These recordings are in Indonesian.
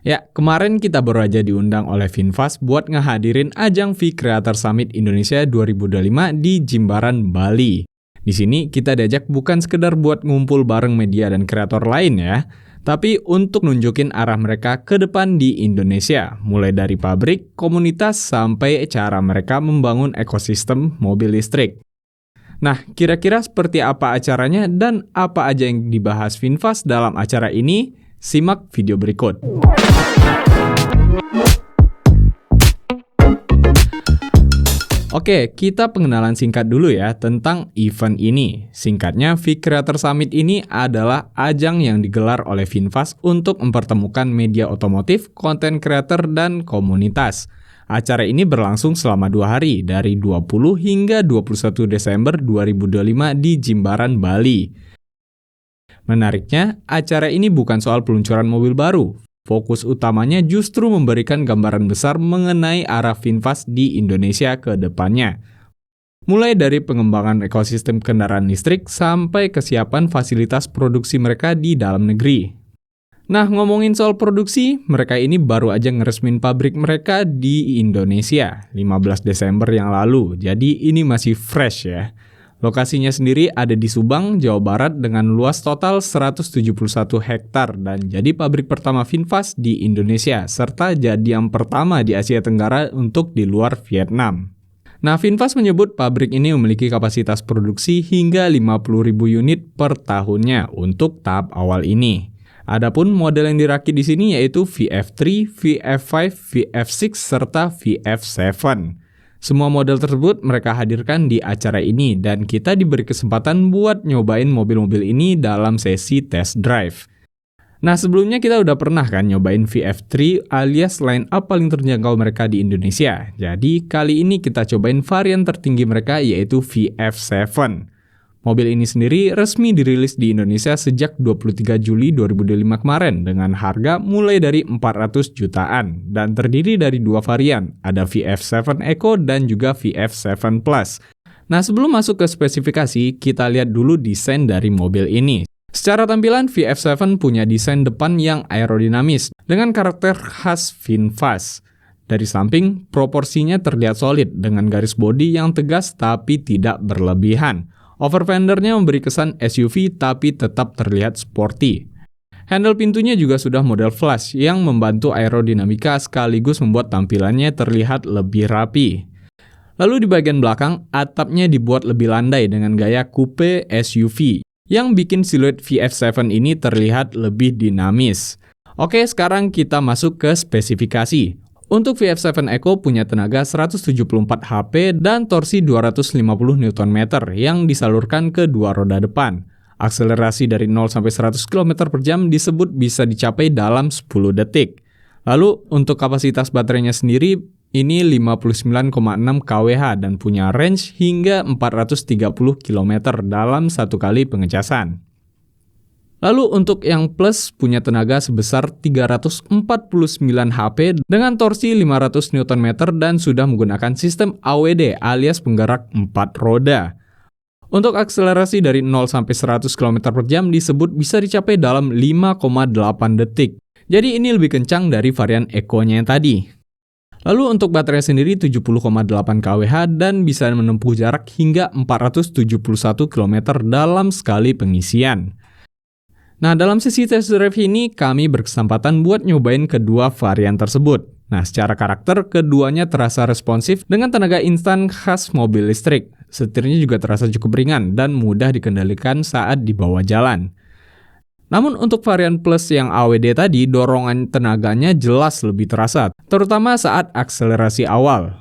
Ya, kemarin kita baru aja diundang oleh Finfast buat ngehadirin ajang V Creator Summit Indonesia 2025 di Jimbaran, Bali. Di sini kita diajak bukan sekedar buat ngumpul bareng media dan kreator lain ya, tapi untuk nunjukin arah mereka ke depan di Indonesia, mulai dari pabrik, komunitas, sampai cara mereka membangun ekosistem mobil listrik. Nah, kira-kira seperti apa acaranya dan apa aja yang dibahas Finfast dalam acara ini? Simak video berikut. Oke, kita pengenalan singkat dulu ya tentang event ini. Singkatnya, V Creator Summit ini adalah ajang yang digelar oleh Finfast untuk mempertemukan media otomotif, konten creator, dan komunitas. Acara ini berlangsung selama 2 hari, dari 20 hingga 21 Desember 2025 di Jimbaran, Bali. Menariknya, acara ini bukan soal peluncuran mobil baru. Fokus utamanya justru memberikan gambaran besar mengenai arah Finfast di Indonesia ke depannya. Mulai dari pengembangan ekosistem kendaraan listrik sampai kesiapan fasilitas produksi mereka di dalam negeri. Nah, ngomongin soal produksi, mereka ini baru aja ngeresmin pabrik mereka di Indonesia 15 Desember yang lalu. Jadi ini masih fresh ya. Lokasinya sendiri ada di Subang, Jawa Barat dengan luas total 171 hektar dan jadi pabrik pertama Finfast di Indonesia serta jadi yang pertama di Asia Tenggara untuk di luar Vietnam. Nah, Finfast menyebut pabrik ini memiliki kapasitas produksi hingga 50.000 unit per tahunnya untuk tahap awal ini. Adapun model yang dirakit di sini yaitu VF3, VF5, VF6 serta VF7. Semua model tersebut mereka hadirkan di acara ini dan kita diberi kesempatan buat nyobain mobil-mobil ini dalam sesi test drive. Nah, sebelumnya kita udah pernah kan nyobain VF3 alias line up paling terjangkau mereka di Indonesia. Jadi kali ini kita cobain varian tertinggi mereka yaitu VF7. Mobil ini sendiri resmi dirilis di Indonesia sejak 23 Juli 2025 kemarin dengan harga mulai dari 400 jutaan dan terdiri dari 2 varian, ada VF7 Eco dan juga VF7 Plus. Nah, sebelum masuk ke spesifikasi, kita lihat dulu desain dari mobil ini. Secara tampilan, VF7 punya desain depan yang aerodinamis dengan karakter khas Finfast. Dari samping, proporsinya terlihat solid dengan garis bodi yang tegas tapi tidak berlebihan. Overfendernya memberi kesan SUV tapi tetap terlihat sporty. Handle pintunya juga sudah model flush yang membantu aerodinamika sekaligus membuat tampilannya terlihat lebih rapi. Lalu di bagian belakang, atapnya dibuat lebih landai dengan gaya coupe SUV yang bikin siluet VF7 ini terlihat lebih dinamis. Oke, sekarang kita masuk ke spesifikasi. Untuk VF7 Eco punya tenaga 174 HP dan torsi 250 Nm yang disalurkan ke dua roda depan. Akselerasi dari 0 sampai 100 km per jam disebut bisa dicapai dalam 10 detik. Lalu untuk kapasitas baterainya sendiri ini 59,6 kWh dan punya range hingga 430 km dalam satu kali pengecasan. Lalu untuk yang plus punya tenaga sebesar 349 HP dengan torsi 500 Nm dan sudah menggunakan sistem AWD alias penggerak 4 roda. Untuk akselerasi dari 0 sampai 100 km per jam disebut bisa dicapai dalam 5,8 detik. Jadi ini lebih kencang dari varian Eco-nya yang tadi. Lalu untuk baterai sendiri 70,8 kWh dan bisa menempuh jarak hingga 471 km dalam sekali pengisian. Nah, dalam sesi test drive ini kami berkesempatan buat nyobain kedua varian tersebut. Nah, secara karakter keduanya terasa responsif dengan tenaga instan khas mobil listrik. Setirnya juga terasa cukup ringan dan mudah dikendalikan saat dibawa jalan. Namun untuk varian plus yang AWD tadi, dorongan tenaganya jelas lebih terasa, terutama saat akselerasi awal.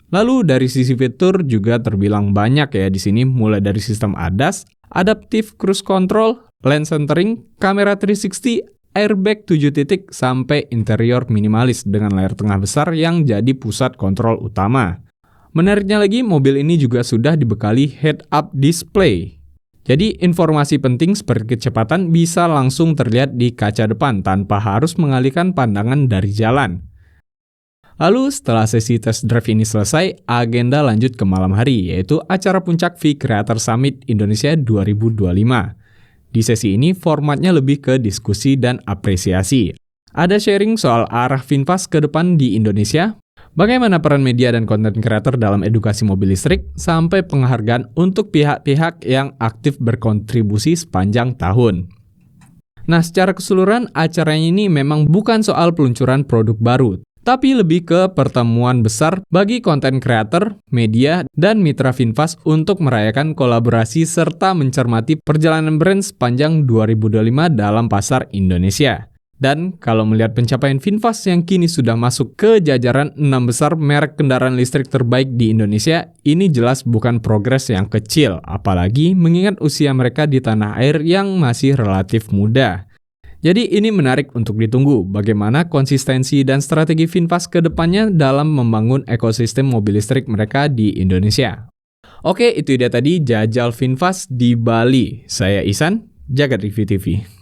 Lalu dari sisi fitur juga terbilang banyak ya di sini, mulai dari sistem ADAS, Adaptive Cruise Control, lane centering, kamera 360, airbag 7 titik, sampai interior minimalis dengan layar tengah besar yang jadi pusat kontrol utama. Menariknya lagi, mobil ini juga sudah dibekali head-up display. Jadi informasi penting seperti kecepatan bisa langsung terlihat di kaca depan tanpa harus mengalihkan pandangan dari jalan. Lalu setelah sesi test drive ini selesai, agenda lanjut ke malam hari, yaitu acara puncak V Creator Summit Indonesia 2025. Di sesi ini formatnya lebih ke diskusi dan apresiasi. Ada sharing soal arah VinFast ke depan di Indonesia, bagaimana peran media dan konten kreator dalam edukasi mobil listrik, sampai penghargaan untuk pihak-pihak yang aktif berkontribusi sepanjang tahun. Nah, secara keseluruhan acara ini memang bukan soal peluncuran produk baru, tapi lebih ke pertemuan besar bagi konten kreator, media, dan mitra VinFast untuk merayakan kolaborasi serta mencermati perjalanan brand sepanjang 2025 dalam pasar Indonesia. Dan kalau melihat pencapaian VinFast yang kini sudah masuk ke jajaran 6 besar merek kendaraan listrik terbaik di Indonesia, ini jelas bukan progres yang kecil, apalagi mengingat usia mereka di tanah air yang masih relatif muda. Jadi ini menarik untuk ditunggu bagaimana konsistensi dan strategi VinFast ke depannya dalam membangun ekosistem mobil listrik mereka di Indonesia. Oke, itu dia tadi jajal VinFast di Bali. Saya Ihsan, Jagad Review TV.